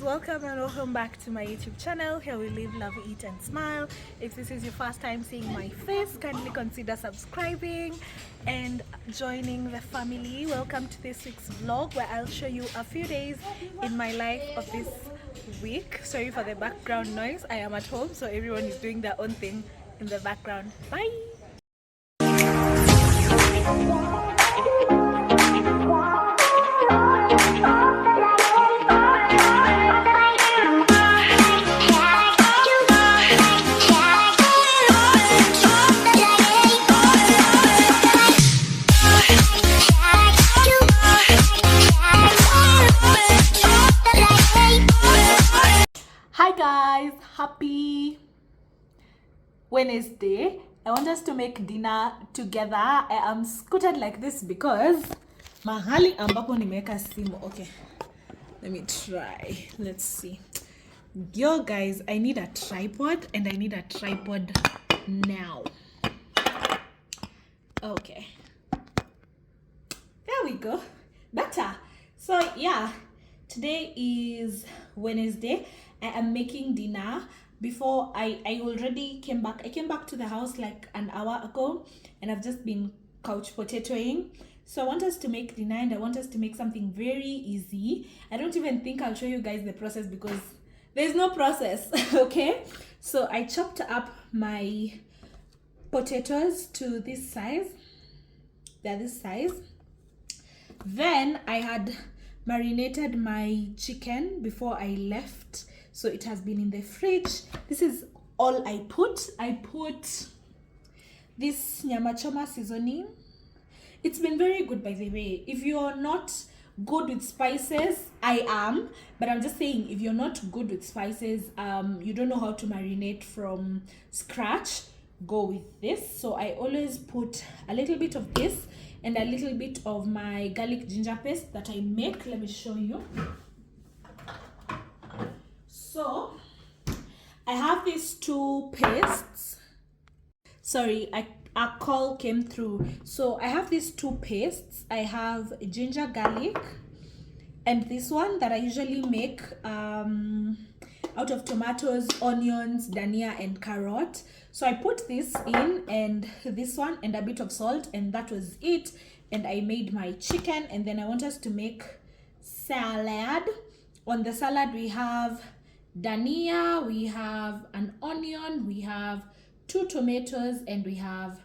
welcome and welcome back to my YouTube channel. Here we live, love, eat and smile. If this is your first time seeing my face, kindly consider subscribing and joining the family. Welcome to this week's vlog where I'll show you a few days in my life of this week. Sorry for the background noise. I am at home, so everyone is doing their own thing in the background. Bye. Hi guys, happy Wednesday. I want us to make dinner together. I am scooted like this because mahali ambapo nimeweka simu. Okay, let me try. Let's see. Yo guys, I need a tripod and I need a tripod now. Okay, there we go. Better. So yeah, today is Wednesday. I am making dinner. Before I already came back. I came back to the house like an hour ago and I've just been couch potatoing. So I want us to make dinner and I want us to make something very easy. I don't even think I'll show you guys the process because there's no process. Okay, so I chopped up my potatoes to this size. They're this size. Then I had marinated my chicken before I left, so it has been in the fridge. This is all I put. I put this nyama choma seasoning. It's been very good, by the way. If you're not good with spices, I am, but I'm just saying, if you're not good with spices, you don't know how to marinate from scratch, go with this. So I always put a little bit of this and a little bit of my garlic ginger paste that I make. Let me show you. So I have these two pastes. Sorry, a call came through. So I have these two pastes. I have ginger garlic and this one that I usually make out of tomatoes, onions, dania and carrot. So I put this in and this one and a bit of salt, and that was it. And I made my chicken, and then I want us to make salad. On the salad we have dania, we have an onion, we have 2 tomatoes, and we have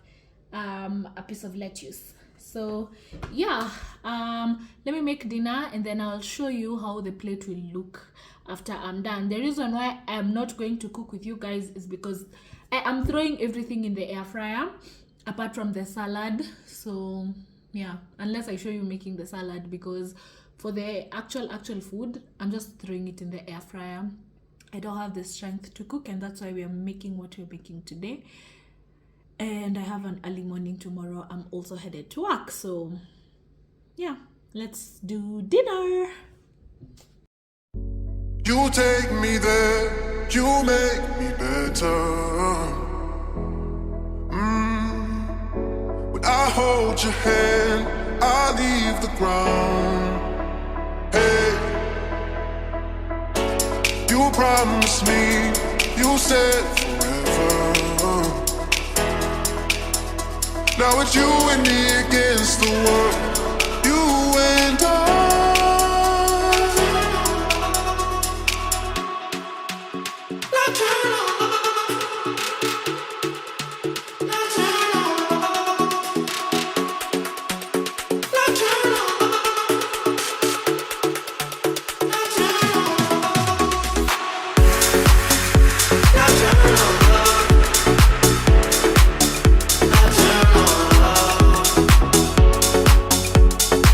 a piece of lettuce. So yeah, let me make dinner and then I'll show you how the plate will look after I'm done. The reason why I'm not going to cook with you guys is because I am throwing everything in the air fryer apart from the salad. So yeah, unless I show you making the salad, because for the actual food I'm just throwing it in the air fryer. I don't have the strength to cook, and that's why we are making what we're making today. And I have an early morning tomorrow. I'm also headed to work. So yeah, let's do dinner. You take me there, you make me better. When I hold your hand, I leave the ground. Hey, you promised me, you said forever. Now it's you and me against the world, you and I.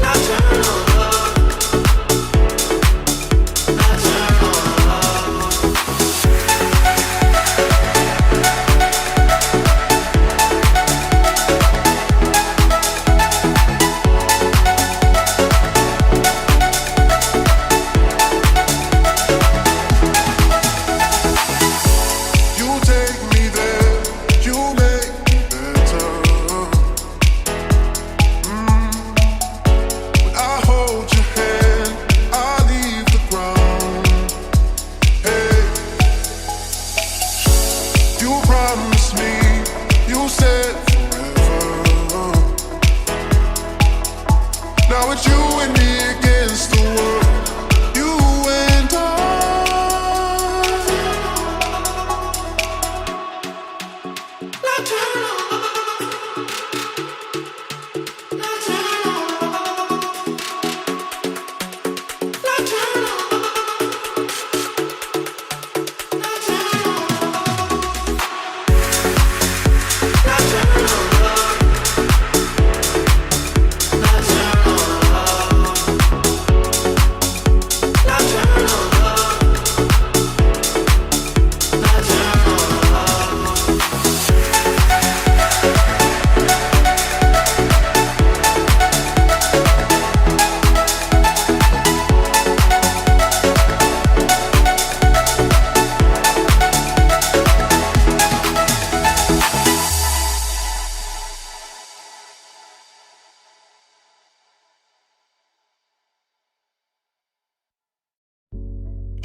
Now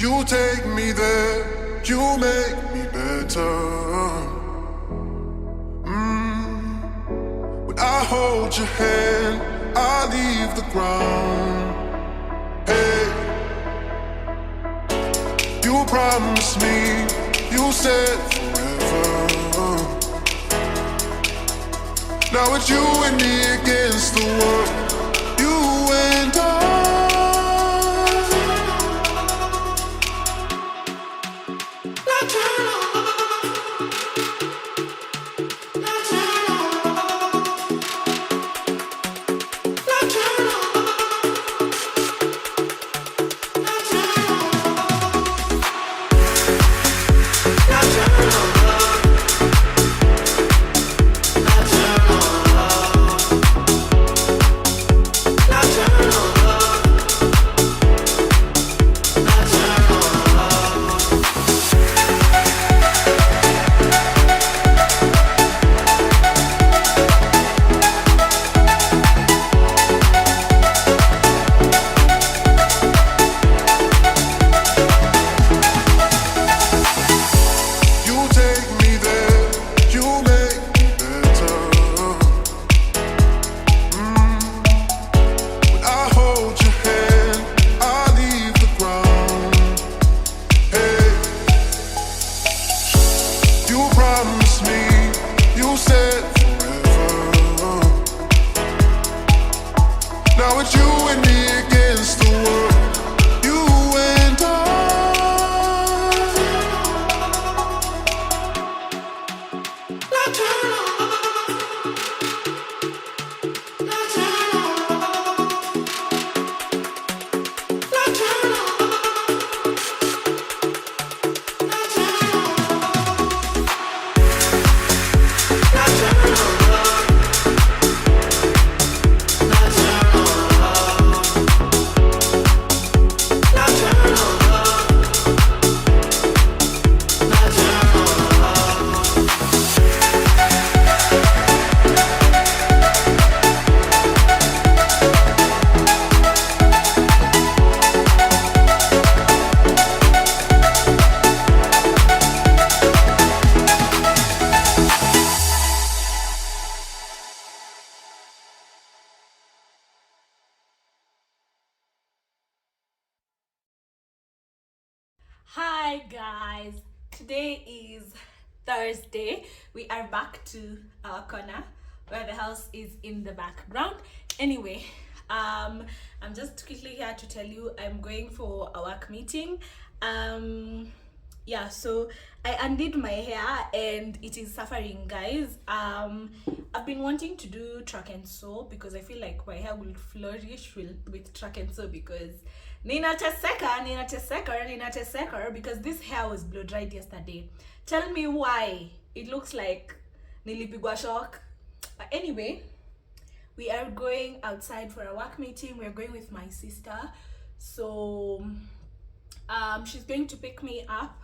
You take me there, you make me better. When I hold your hand, I leave the ground. Hey, you promised me, you said forever. Now it's you and me against the world, you and I. Now it's you and me against the world, you and Hi guys, today is Thursday. We are back to our corner where the house is in the background. Anyway, I'm just quickly here to tell you I'm going for a work meeting. Yeah, so I undid my hair and it is suffering, guys. I've been wanting to do track and sew because I feel like my hair will flourish with track and sew because ninateseka because this hair was blow dried yesterday. Tell me why it looks like nilipigwa shock. But anyway, we are going outside for a work meeting. We're going with my sister, so she's going to pick me up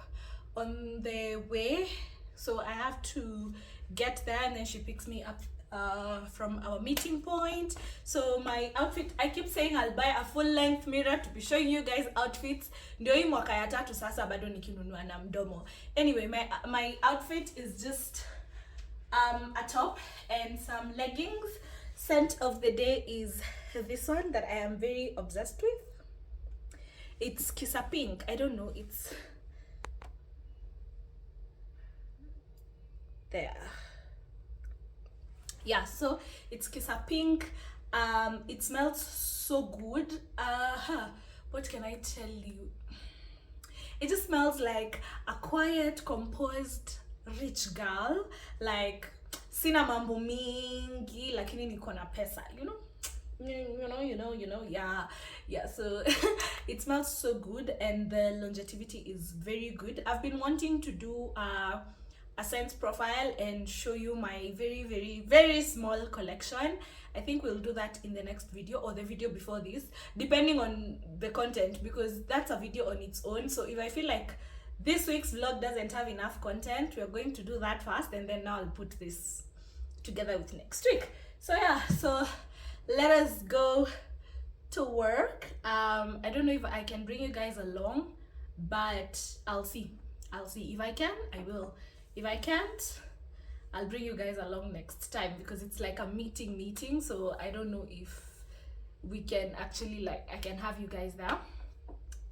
on the way, so I have to get there and then she picks me up from our meeting point. So my outfit, I keep saying I'll buy a full length mirror to be showing you guys outfits. Ndio hii mwaka ya tatu sasa bado nikinunua na mdomo. Anyway, my outfit is just a top and some leggings. Scent of the day is this one that I am very obsessed with. It's Kissa Pink. I don't know, it's there. Yeah, so it's Kissa Pink. It smells so good. What can I tell you? It just smells like a quiet, composed, rich girl. Like sina mambo mingi lakini niko na pesa, you know, yeah, so it smells so good and the longevity is very good. I've been wanting to do a scent profile and show you my very small collection. I think we'll do that in the next video or the video before this, depending on the content, because that's a video on its own. So if I feel like this week's vlog doesn't have enough content, we're going to do that first and then now I'll put this together with next week. So yeah, so let us go to work. I don't know if I can bring you guys along but I'll see if I can, I will. If I can't, I'll bring you guys along next time, because it's like a meeting, so I don't know if we can actually, like, I can have you guys there.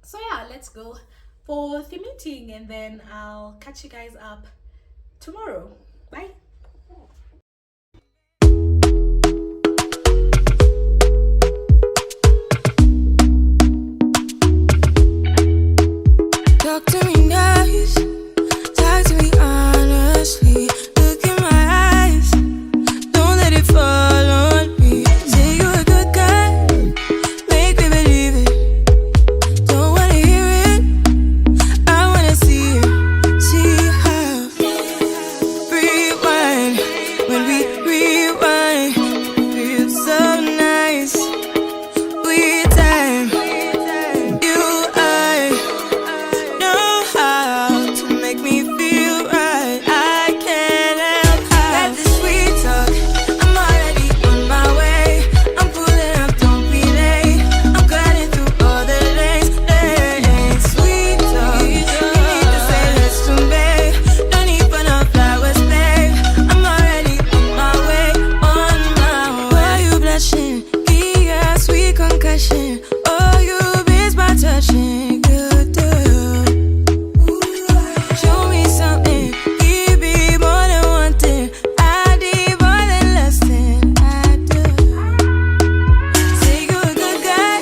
So yeah, let's go for the meeting, and then I'll catch you guys up tomorrow. Bye. Talk to me nice, talk to me honestly. Look in my eyes, don't let it fall on me. Say you're a good guy, make me believe it. Don't wanna hear it, I wanna see it. See how rewind, when we rewind, it feels so nice. We time, you I know how to make me feel right. I can't help how. Got this sweet talk, I'm already on my way. I'm pulling up, don't be late. I'm cutting through all the lanes. Sweet talk, you need to say less to me. Don't need for no flowers, babe. I'm already on my way, on my way. Why you blushing? Yeah, sweet concussion. Oh, you miss my touching. Good girl. Show me something, give me more than one thing. I need more than less than I do. Say you're a good guy,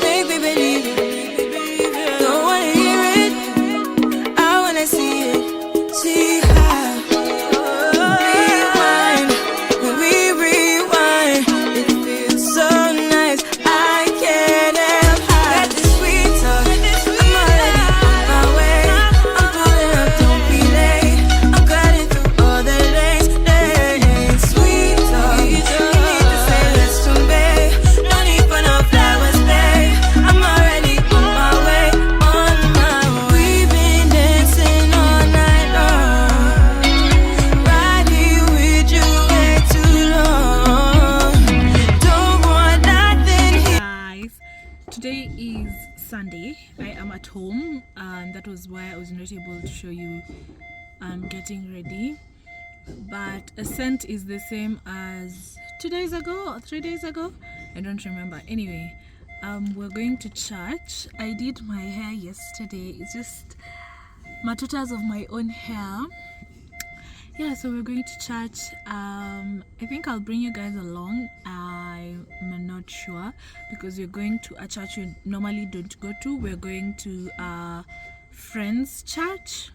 make me believe it. Don't wanna hear it, I wanna see it. See how rewind, when we rewind, it feels so nice. I can't help how. Got this sweet talk, I'm already on my way. I'm pulling up, don't be late. I'm cutting through all the lanes. Sweet talk, you need to say less to me. No need for no flowers, babe. I'm already on my way, on my way. We've been dancing all night long, right here with you way too long. Don't want nothing here. Guys, today is Sunday. I am at home, and that was why I was not able to show you getting ready, but a scent is the same as 2 days ago or 3 days ago, I don't remember. Anyway, we're going to church. I did my hair yesterday. It's just matutas of my own hair. Yeah, so we're going to church. I think I'll bring you guys along. I'm not sure, because we're going to a church we normally don't go to. We're going to a friend's church.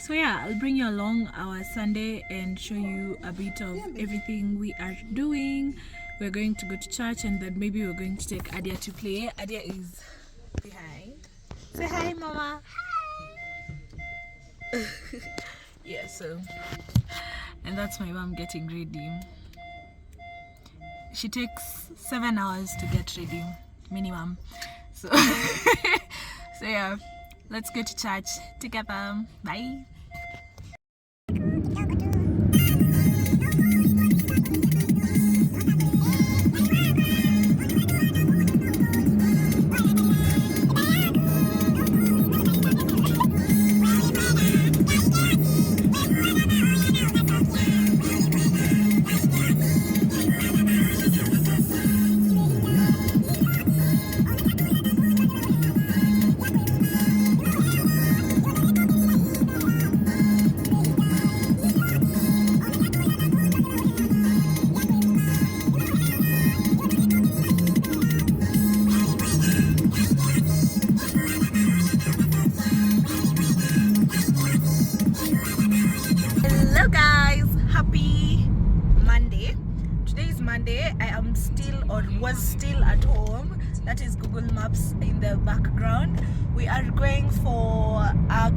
So yeah, I'll bring you along our Sunday and show you a bit of everything we are doing. We're going to go to church, and then maybe we're going to take Adia to play. Adia is behind. Say hi, Mama. Yeah, so, and that's my mom getting ready. She takes 7 hours to get ready, minimum. So, so yeah, let's go to church together. Bye. Hello guys, happy Monday. Today is Monday. I am still, or was still, at home. That is Google Maps in the background. We are going for a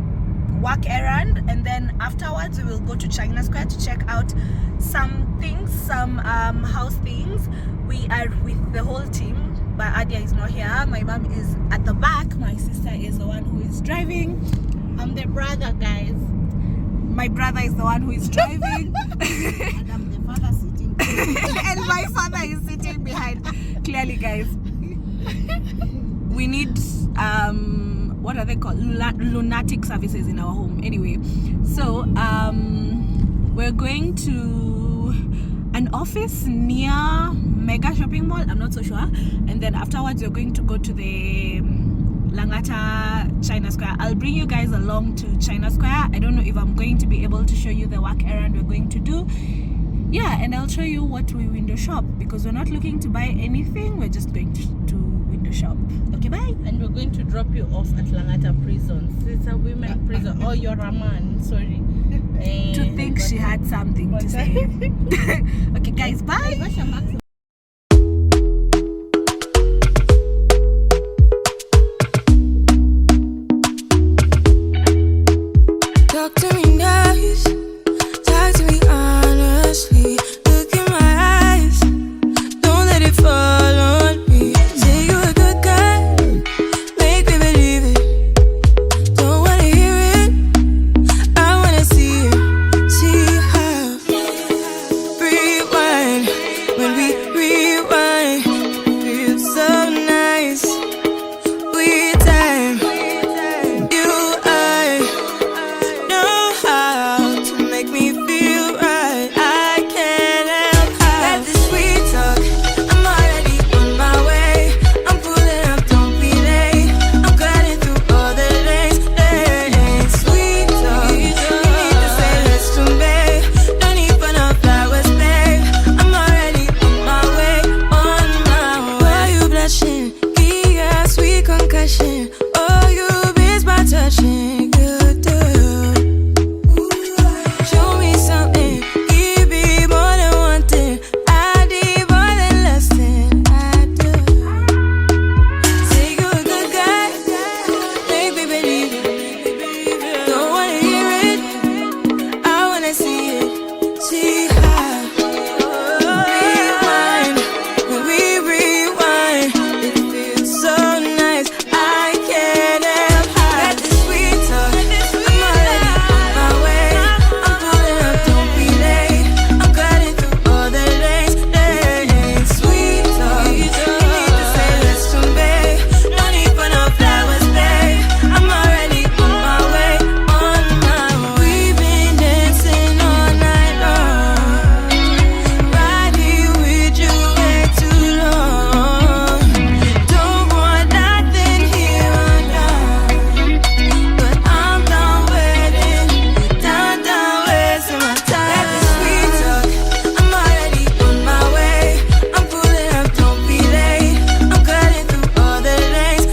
work errand, and then afterwards we will go to China Square to check out some things, some house things. We are with the whole team, but Adia is not here. My mom is at the back. My sister is the one who is driving. I'm the brother, guys. My brother is the one who is driving. And I'm the father sitting. And my father is sitting behind. Clearly, guys, we need what are they called, lunatic services in our home. Anyway, so we're going to an office near Mega Shopping Mall, I'm not so sure, and then afterwards we're going to go to the Langata China Square. I'll bring you guys along to China Square. I don't know if I'm going to be able to show you the work errand we're going to do. Yeah, and I'll show you what we window shop, because we're not looking to buy anything, we're just going to window shop. Okay, bye. And we're going to drop you off at Langata prison. It's a women prison. Oh, you're a man, sorry. To think she had something to say. Okay guys, bye. Talk to me nice, talk to me honestly. Look in my eyes, don't let it fall on me. Say you're a good guy, make me believe it. Don't wanna hear it, I wanna see it. See how rewind, when we rewind, it feels so nice. We time, you I know how to make me feel right. I can't help how this sweet talk. I'm already on my way. I'm pulling up, don't be late. I'm cutting through all the lanes. Sweet talk. You need to say let's to me. No need for no flowers, babe. I'm already on my way, on my way. Why you blushing? Yeah, sweet concussion. Oh, you miss my touching. Good girl. Show me something, give me more than one thing. I need more than less than I do. Say you're a good guy, make me believe it. Don't wanna hear it, I wanna see it. See how rewind, when we rewind, it feels so nice. I can't help how that this sweet talk. I'm already on my way. I'm pulling up, don't be late. I'm cutting through all the lanes. Sweet talk. You need to say let's to me. No need for no flowers, babe. I'm already on my way, on my way. We've been dancing all night long, right here with you way too long. Don't want nothing here or now, but I'm done waiting, done wasting my time. That sweet talk, I'm already on my way. I'm pulling up, don't be late. I'm cutting through all the lanes.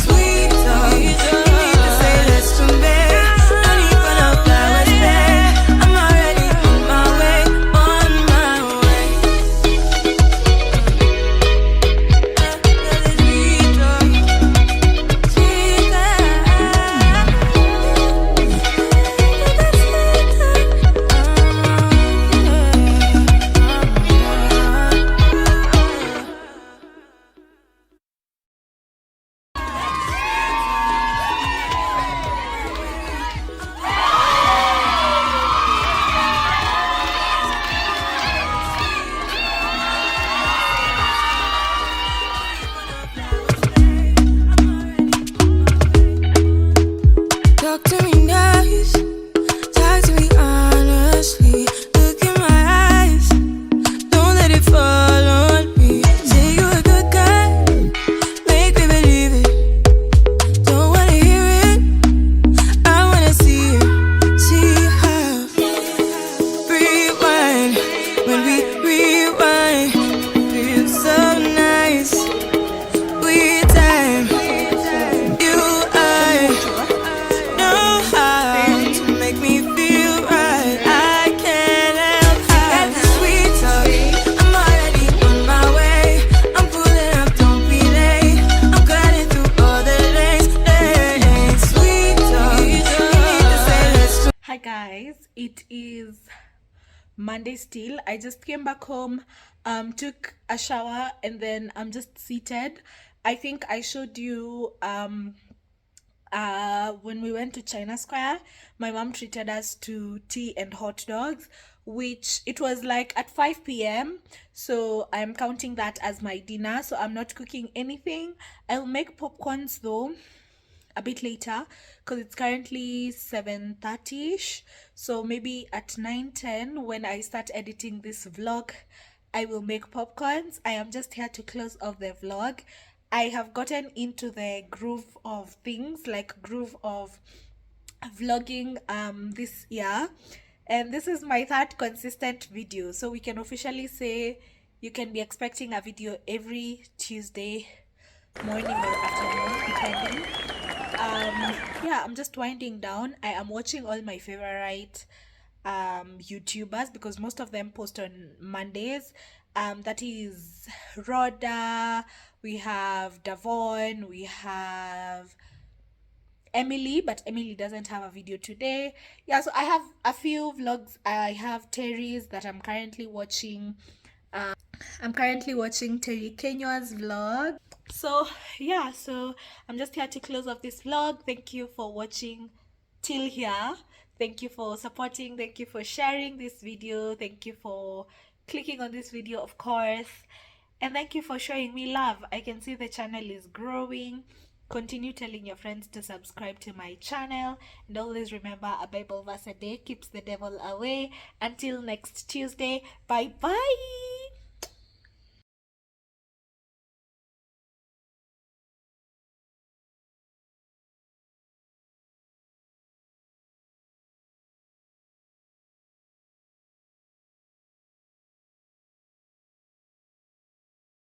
Sweet talk, you need to say let's to me. No need for no flowers, babe. I'm already on my way, on my way. Talk to me nice, talk to me honestly. Look in my eyes, don't let it fall on me. Say you're a good guy, make me believe it. Don't wanna hear it, I wanna see it. See how rewind, when we rewind, it feels so nice. We time, you I know how to make me feel right. I can't help how that sweet talk. I'm already on my way. I'm pulling up, don't be late. I'm cutting through all the lanes. Sweet talk. You need to say let's to Hi guys, it is Monday still. I just came back home, took a shower, and then I'm just seated. I think I showed you when we went to China Square, my mom treated us to tea and hot dogs, which it was like at 5 p.m. So I'm counting that as my dinner. So I'm not cooking anything. I'll make popcorns though. a bit later because it's currently 7:30ish. So maybe at 9:10 when I start editing this vlog, I will make popcorns. I am just here to close off the vlog. I have gotten into the groove of things, like groove of vlogging this year, and this is my third consistent video, so we can officially say you can be expecting a video every Tuesday morning or afternoon depending. Yeah, I'm just winding down. I am watching all my favorite YouTubers because most of them post on Mondays. That is Rhoda, we have Davon, we have Emily, but Emily doesn't have a video today. Yeah, so I have a few vlogs. I have Terry's that I'm currently watching. I'm currently watching Terry Kenya's vlog. So yeah, so I'm just here to close off this vlog. Thank you for watching till here. Thank you for supporting. Thank you for sharing this video. Thank you for clicking on this video, of course. And thank you for showing me love. I can see the channel is growing. Continue telling your friends to subscribe to my channel, and always remember, a Bible verse a day keeps the devil away. Until next Tuesday, bye bye.